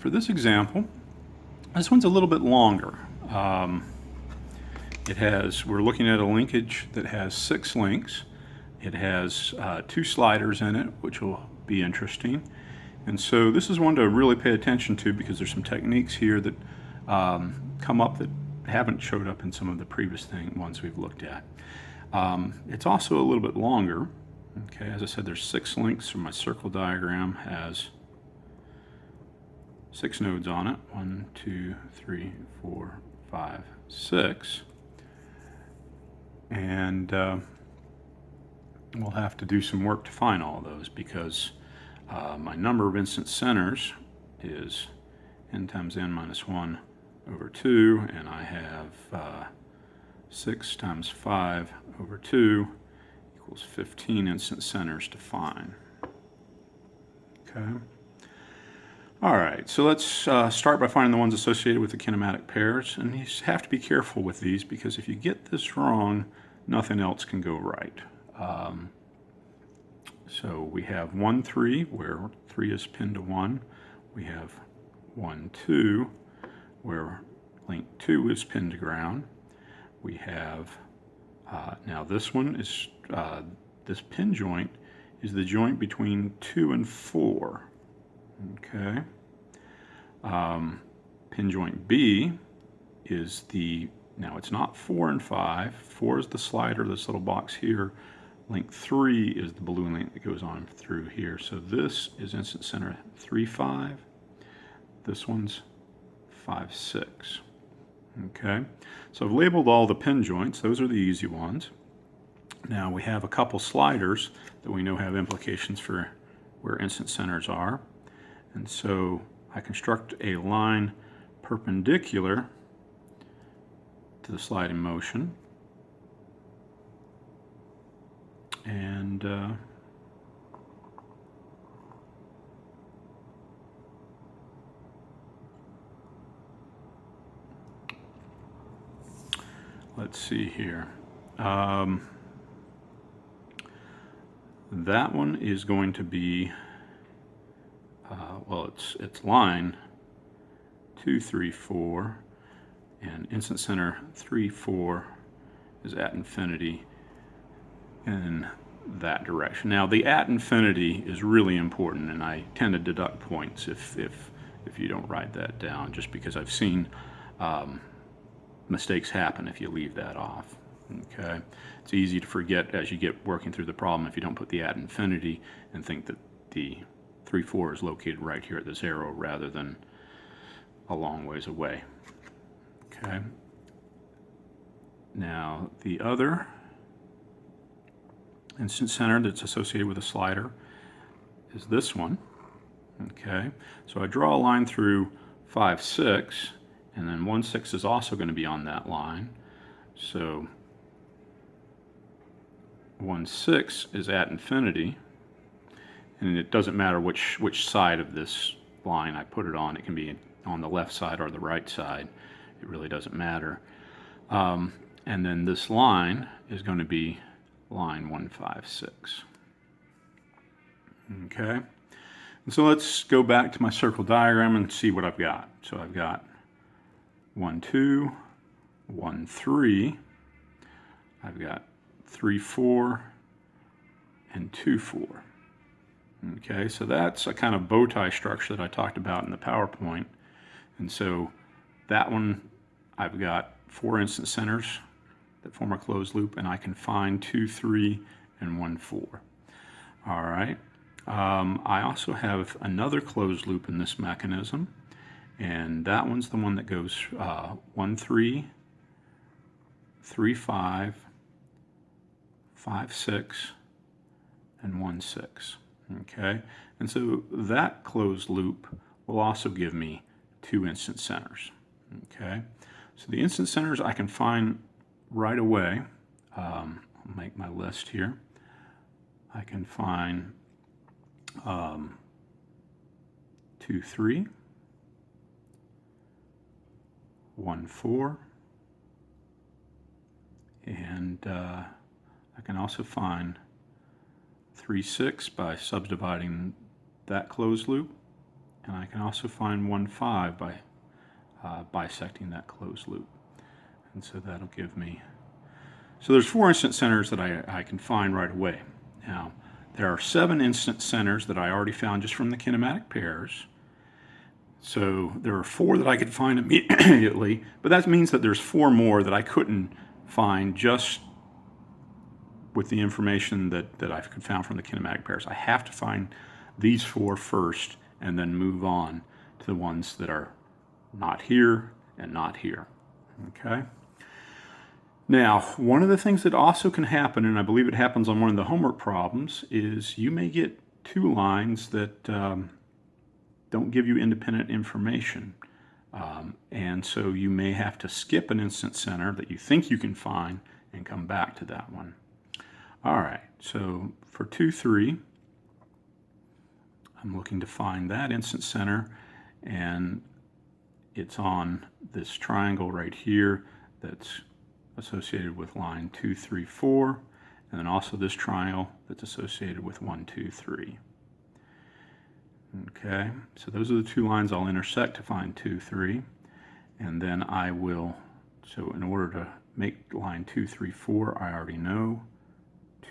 for this example, this one's a little bit longer. We're looking at a linkage that has 6 links. It has 2 sliders in it, which will be interesting. And so this is one to really pay attention to because there's some techniques here that come up that haven't showed up in some of the previous ones we've looked at. It's also a little bit longer. Okay, as I said, there's 6 links, so my circle diagram has 6 nodes on it. 1, 2, 3, 4, 5, 6. And we'll have to do some work to find all of those because my number of instance centers is n times n minus 1 over 2, and I have 6 times 5 over 2 equals 15 instance centers to find. Okay. All right, so let's start by finding the ones associated with the kinematic pairs, and you have to be careful with these because if you get this wrong, nothing else can go right. So we have 1, 3, where 3 is pinned to 1. We have 1, 2, where link 2 is pinned to ground. We have, now this one is, this pin joint is the joint between 2 and 4. Okay. Pin joint B is now it's not 4 and 5. 4 is the slider, this little box here. Link 3 is the balloon link that goes on through here. So this is instance center 3, 5. This one's 5, 6. Okay, so I've labeled all the pin joints. Those are the easy ones. Now we have a couple sliders that we know have implications for where instance centers are. And so I construct a line perpendicular to the sliding motion. And let's see here. That one is going to be, well, it's line 2, 3, 4, and instance center 3, 4 is at infinity in that direction. Now the at infinity is really important, and I tend to deduct points if you don't write that down, just because I've seen mistakes happen if you leave that off. Okay, it's easy to forget as you get working through the problem if you don't put the at infinity and think that the 3, 4 is located right here at this arrow rather than a long ways away. Okay, now the other instance center that's associated with a slider is this one. Okay, so I draw a line through 5, 6, and then 1, 6 is also going to be on that line. So 1, 6 is at infinity, and it doesn't matter which side of this line I put it on. It can be on the left side or the right side. It really doesn't matter. And then this line is going to be line 1, 5, 6. Okay, and so let's go back to my circle diagram and see what I've got. So I've got 1, 2, 1, 3. I've got 3, 4, and 2, 4. Okay, so that's a kind of bow tie structure that I talked about in the PowerPoint. And so that one, I've got 4 instance centers that form a closed loop, and I can find 2, 3, and 1, 4. All right. I also have another closed loop in this mechanism, and that one's the one that goes 1, 3, 3, 5, 5, 6, and 1, 6. Okay, and so that closed loop will also give me 2 instance centers. Okay, so the instance centers I can find right away. I'll make my list here. I can find 2, 3, 1, 4, and I can also find 3, 6 by subdividing that closed loop, and I can also find 1, 5 by bisecting that closed loop. And so that'll give me, so there's 4 instant centers that I can find right away. Now, there are 7 instant centers that I already found just from the kinematic pairs. So there are 4 that I could find immediately, but that means that there's 4 more that I couldn't find just with the information that I could found from the kinematic pairs. I have to find these 4 first and then move on to the ones that are not here and not here. Okay? Now, one of the things that also can happen, and I believe it happens on one of the homework problems, is you may get 2 lines that don't give you independent information. And so you may have to skip an instant center that you think you can find and come back to that one. All right, so for 2, 3, I'm looking to find that instant center, and it's on this triangle right here that's associated with line 2, 3, 4, and then also this triangle that's associated with 1, 2, 3. Okay, so those are the 2 lines I'll intersect to find 2, 3, and then I will, so in order to make line 2, 3, 4, I already know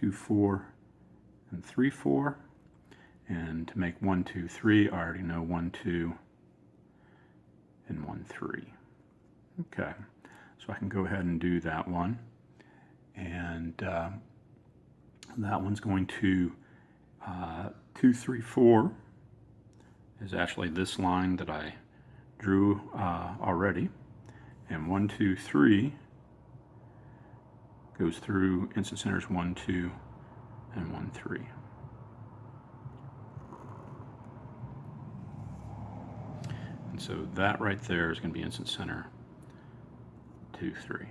2, 4, and 3, 4, and to make 1, 2, 3, I already know 1, 2, and 1, 3. Okay. So I can go ahead and do that one. And that one's going to 2, 3, 4 is actually this line that I drew already. And 1, 2, 3 goes through instant centers 1, 2, and 1, 3. And so that right there is going to be instant center 2, 3.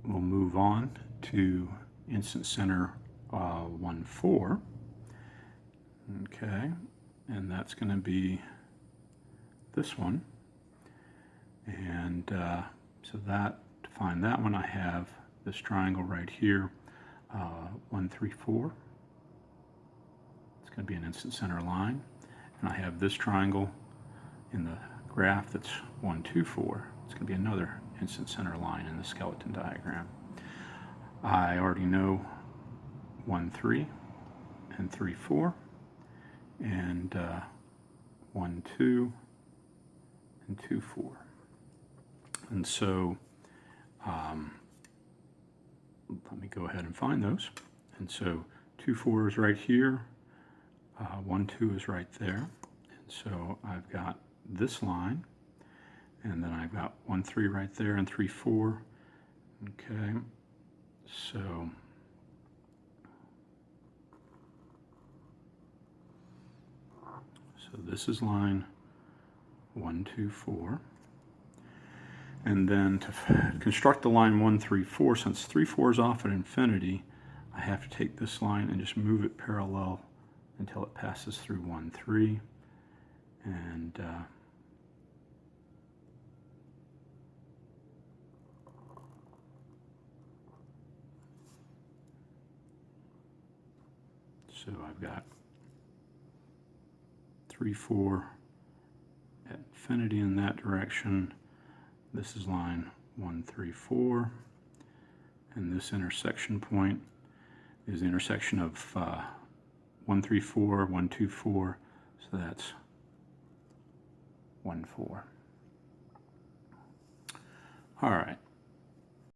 We'll move on to instant center 1, 4. Okay, and that's going to be this one. And so that, to find that one, I have this triangle right here, 1, 3, 4. It's going to be an instant center line. And I have this triangle in the graph that's 1, 2, 4. It's going to be another instant center line in the skeleton diagram. I already know 1, 3, and 3, 4, and 1, 2, and 2, 4. And so let me go ahead and find those. And so 2, 4 is right here. 1, 2 is right there. And so I've got this line, and then I've got 1, 3 right there, and 3, 4. Okay, so this is line 1, 2, 4. And then to construct the line 1, 3, 4, since 3, 4 is off at infinity, I have to take this line and just move it parallel until it passes through 1, 3. And so I've got 3, 4 at infinity in that direction. This is line 1, 3, 4. And this intersection point is the intersection of 1, 3, 4, 1, 2, 4. So that's 1, 4. All right.